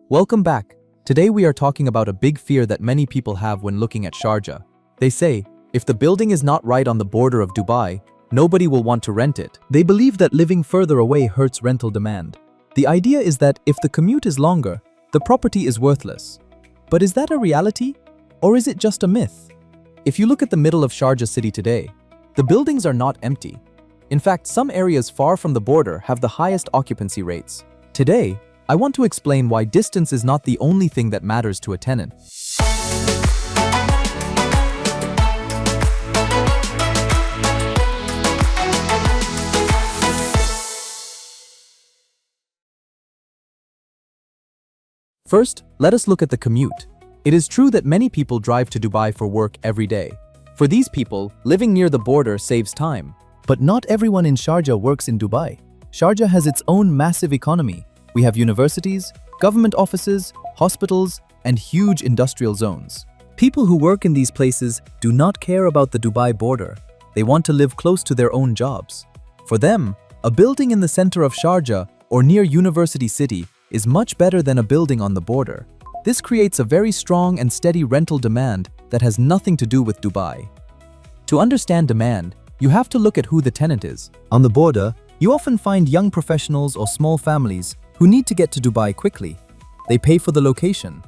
Welcome back. Today we are talking about a big fear that many people have when looking at Sharjah. They say, if the building is not right on the border of Dubai, nobody will want to rent it. They believe that living further away hurts rental demand. The idea is that if the commute is longer, the property is worthless. But is that a reality? Or is it just a myth? If you look at the middle of Sharjah city today, the buildings are not empty. In fact, some areas far from the border have the highest occupancy rates. Today, I want to explain why distance is not the only thing that matters to a tenant. First, let us look at the commute. It is true that many people drive to Dubai for work every day. For these people, living near the border saves time. But not everyone in Sharjah works in Dubai. Sharjah has its own massive economy. We have universities, government offices, hospitals, and huge industrial zones. People who work in these places do not care about the Dubai border. They want to live close to their own jobs. For them, a building in the center of Sharjah or near University City is much better than a building on the border. This creates a very strong and steady rental demand that has nothing to do with Dubai. To understand demand, you have to look at who the tenant is. On the border, you often find young professionals or small families who need to get to Dubai quickly. They pay for the location.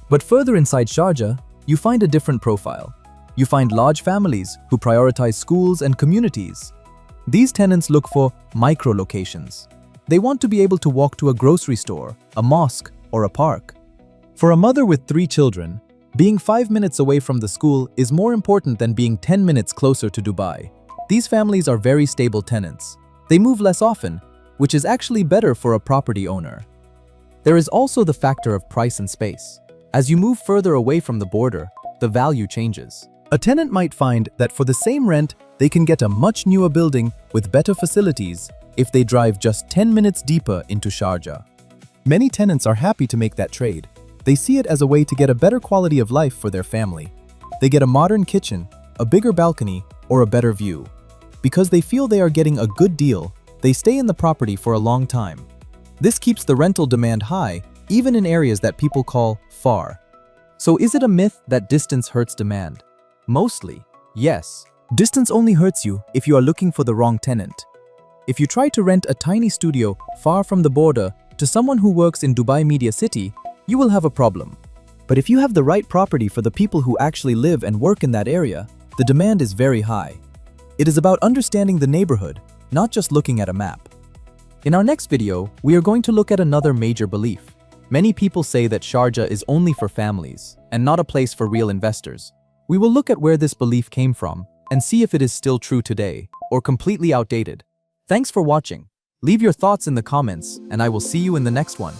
But further inside Sharjah, you find a different profile. You find large families who prioritize schools and communities. These tenants look for micro-locations. They want to be able to walk to a grocery store, a mosque, or a park. For a mother with 3 children, being 5 minutes away from the school is more important than being 10 minutes closer to Dubai. These families are very stable tenants. They move less often, which is actually better for a property owner. There is also the factor of price and space. As you move further away from the border, the value changes. A tenant might find that for the same rent, they can get a much newer building with better facilities if they drive just 10 minutes deeper into Sharjah. Many tenants are happy to make that trade. They see it as a way to get a better quality of life for their family. They get a modern kitchen, a bigger balcony, or a better view. Because they feel they are getting a good deal, they stay in the property for a long time. This keeps the rental demand high, even in areas that people call far. So is it a myth that distance hurts demand? Mostly, yes. Distance only hurts you if you are looking for the wrong tenant. If you try to rent a tiny studio far from the border to someone who works in Dubai Media City, you will have a problem. But if you have the right property for the people who actually live and work in that area, the demand is very high. It is about understanding the neighborhood, not just looking at a map. In our next video, we are going to look at another major belief. Many people say that Sharjah is only for families and not a place for real investors. We will look at where this belief came from and see if it is still true today or completely outdated. Thanks for watching. Leave your thoughts in the comments and I will see you in the next one.